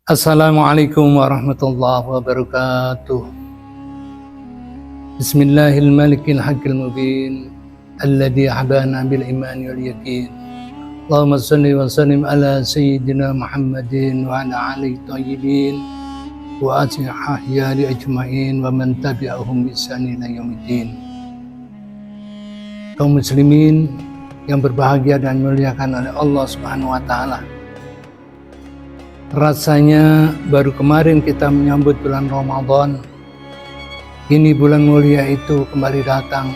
Assalamualaikum warahmatullahi wabarakatuh. Bismillahirrahmanirrahim. Haqqil mubin alladzi habana bil iman wal yaqin. Allahumma shalli wa sallim ala sayyidina Muhammadin wa ala alihi thayyibin wa ashabihi ajmain wa man tabi'ahum bi ihsan ila yaumiddin. Kaum muslimin yang berbahagia dan dimuliakan oleh Allah Subhanahu wa taala. Rasanya baru kemarin kita menyambut bulan Ramadan. Kini bulan mulia itu kembali datang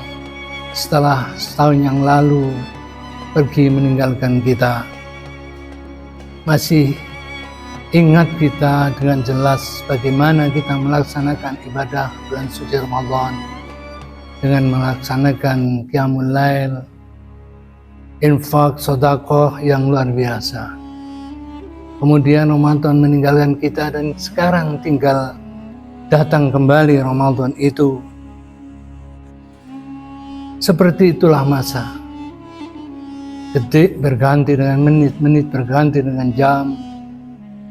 setelah setahun yang lalu pergi meninggalkan kita. Masih ingat kita dengan jelas bagaimana kita melaksanakan ibadah bulan suci Ramadan dengan melaksanakan qiyamul lail, infak, sedekah yang luar biasa. Kemudian Ramadan meninggalkan kita dan sekarang tinggal datang kembali Ramadan itu. Seperti itulah masa. Detik berganti dengan menit, menit berganti dengan jam,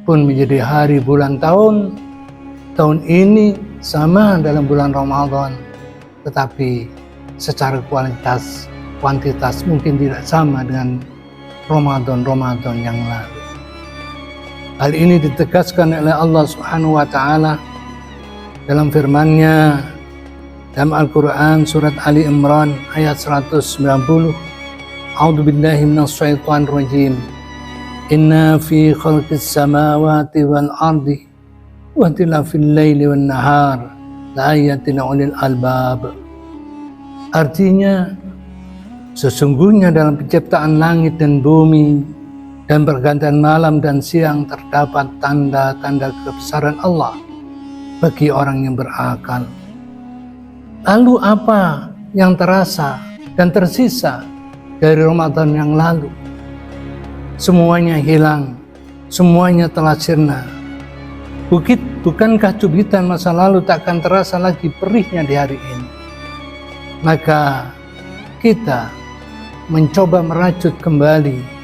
pun menjadi hari, bulan, tahun. Tahun ini sama dalam bulan Ramadan, tetapi secara kuantitas mungkin tidak sama dengan Ramadan yang lalu. Hal ini ditegaskan oleh Allah Subhanahu wa taala dalam firman-Nya dalam Al-Qur'an surat Ali Imran ayat 190. A'udzu billahi minasyaitonir rajim. Inna fi khalqis samawati wal ardi wa ikhtilafil laili wan nahar la ayatin ulil albab. Artinya, sesungguhnya dalam penciptaan langit dan bumi dan pergantian malam dan siang terdapat tanda-tanda kebesaran Allah bagi orang yang berakal. Lalu apa yang terasa dan tersisa dari Ramadan yang lalu? Semuanya hilang, semuanya telah sirna. Bukankah cubitan masa lalu takkan terasa lagi perihnya di hari ini? Maka kita mencoba merajut kembali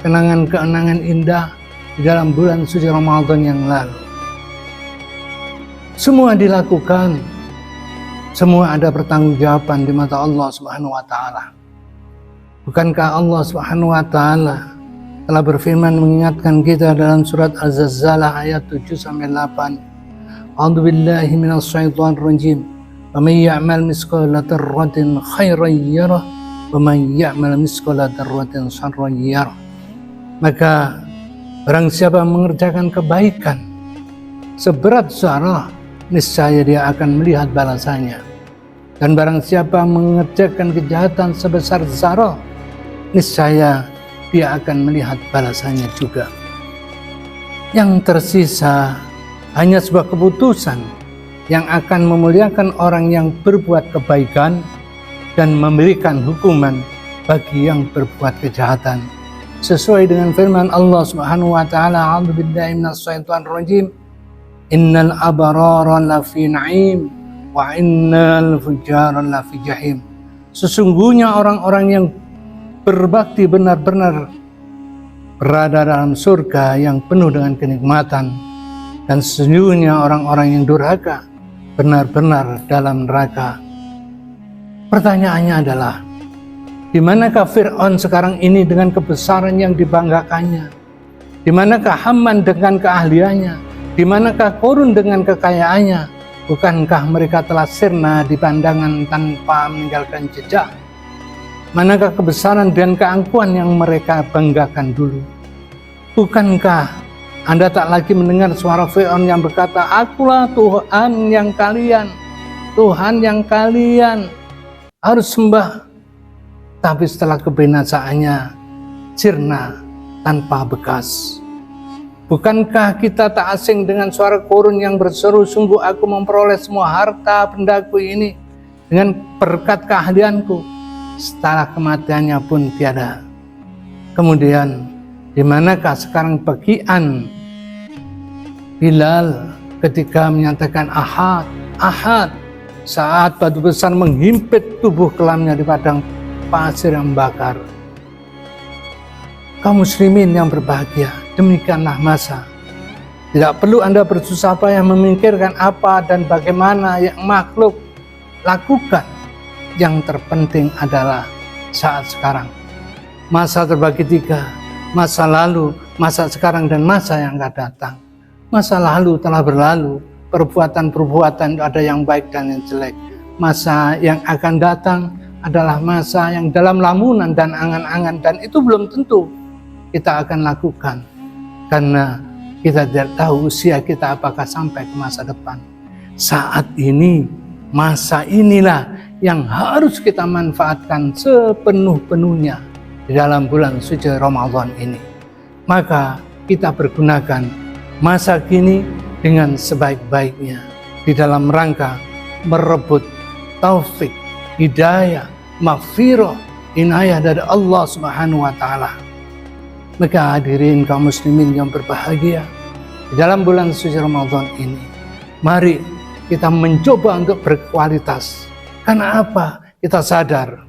kenangan-kenangan indah di dalam bulan suci Ramadan yang lalu. Semua dilakukan, semua ada pertanggungjawaban di mata Allah Subhanahu wa taala. Bukankah Allah Subhanahu wa taala telah berfirman mengingatkan kita dalam surat Az-Zalzalah ayat 7-8. A'udzu billahi minasyaitonir rajim. Wa may ya'mal mithqala dzarratin khairan yarah wa may ya'mal mithqala dzarratin syarran yarah. Maka barang siapa mengerjakan kebaikan seberat zarah, niscaya dia akan melihat balasannya. Dan barang siapa mengerjakan kejahatan sebesar zarah, niscaya dia akan melihat balasannya juga. Yang tersisa hanya sebuah keputusan yang akan memuliakan orang yang berbuat kebaikan dan memberikan hukuman bagi yang berbuat kejahatan. Sesuai dengan firman Allah Subhanahu wa taala, a'udzu billahi minasyaitonir rajim. Innal abrara lafi na'im wa innal fujara lafi jahim. Sesungguhnya orang-orang yang berbakti benar-benar berada dalam surga yang penuh dengan kenikmatan, dan sesungguhnya orang-orang yang durhaka benar-benar dalam neraka. Pertanyaannya adalah, di manakah Fir'aun sekarang ini dengan kebesaran yang dibanggakannya? Di manakah Haman dengan keahliannya? Di manakah Qarun dengan kekayaannya? Bukankah mereka telah sirna di pandangan tanpa meninggalkan jejak? Manakah kebesaran dan keangkuhan yang mereka banggakan dulu? Bukankah Anda tak lagi mendengar suara Fir'aun yang berkata, "Akulah Tuhan yang kalian harus sembah." Tapi setelah kebinasaannya sirna tanpa bekas. Bukankah kita tak asing dengan suara Qarun yang berseru, "Sungguh aku memperoleh semua harta bendaku ini dengan berkat keahlianku. Setelah kematiannya pun tiada." Kemudian di manakah sekarang bagian Bilal ketika menyatakan ahad, ahad, saat batu besar menghimpit tubuh kelamnya di padang pasir yang membakar? Kaum muslimin yang berbahagia, demikianlah masa Tidak perlu Anda bersusah payah memikirkan apa dan bagaimana yang makhluk lakukan. Yang terpenting adalah saat sekarang. Masa terbagi 3, masa lalu, masa sekarang, dan masa yang akan datang. Masa lalu telah berlalu, perbuatan-perbuatan ada yang baik dan yang jelek. Masa yang akan datang adalah masa yang dalam lamunan dan angan-angan, dan itu belum tentu kita akan lakukan. Karena kita tidak tahu usia kita apakah sampai ke masa depan. Saat ini, masa inilah yang harus kita manfaatkan sepenuh-penuhnya di dalam bulan suci Ramadan ini. Maka kita pergunakan masa kini dengan sebaik-baiknya di dalam rangka merebut taufik, hidayah, maghfirah, inayah dari Allah Subhanahu wa Ta'ala. Maka hadirin kaum muslimin yang berbahagia, di dalam bulan suci Ramadan ini, mari kita mencoba untuk berkualitas. Karena apa? Kita sadar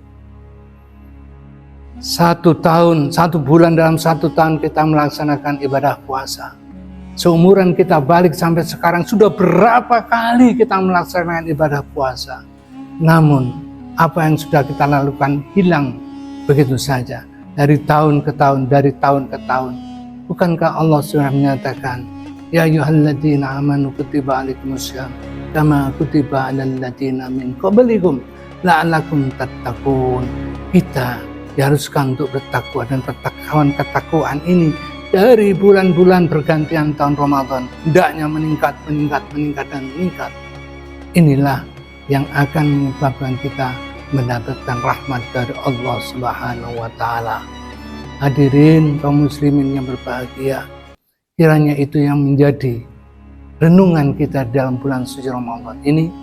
1 tahun, 1 bulan dalam 1 tahun kita melaksanakan ibadah puasa. Seumuran kita balik sampai sekarang sudah berapa kali kita melaksanakan ibadah puasa. Namun apa yang sudah kita lakukan hilang begitu saja. Dari tahun ke tahun, dari tahun ke tahun. Bukankah Allah sudah menyatakan, ya ayyuhalladzina amanu kutiba alaikumussyam kama kutiba alal ladzina min qablikum la'allakum tattaqun. Kita diharuskan untuk bertakwa, dan ketakwaan ini dari bulan-bulan pergantian tahun Ramadan hendaknya meningkat. Inilah yang akan menyebabkan kita mendapatkan rahmat dari Allah Subhanahu wa Ta'ala. Hadirin kaum muslimin yang berbahagia, kiranya itu yang menjadi renungan kita dalam bulan suci Ramadan ini.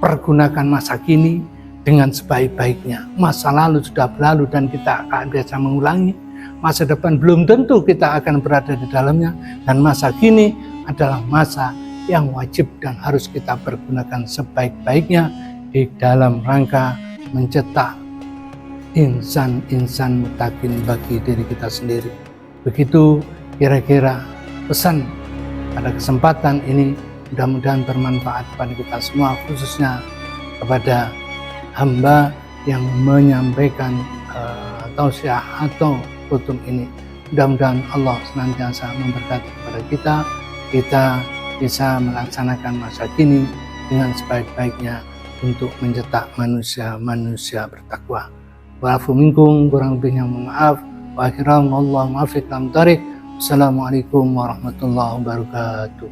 Pergunakan masa kini dengan sebaik-baiknya. Masa lalu sudah berlalu dan kita akan biasa mengulangi. Masa depan belum tentu kita akan berada di dalamnya, dan masa kini adalah masa yang wajib dan harus kita pergunakan sebaik-baiknya di dalam rangka mencetak insan-insan mutakin bagi diri kita sendiri. Begitu kira-kira pesan pada kesempatan ini, mudah-mudahan bermanfaat pada kita semua, khususnya kepada hamba yang menyampaikan tausiah atau kutum ini. Mudah-mudahan Allah senantiasa memberkati kepada kita bisa melaksanakan masa kini dengan sebaik-baiknya untuk mencetak manusia-manusia bertakwa. Wa'afu minkum, kurang lebihnya mohon maaf. Wa akhiran wallahu muwaffiq ila thariq. Assalamualaikum warahmatullahi wabarakatuh.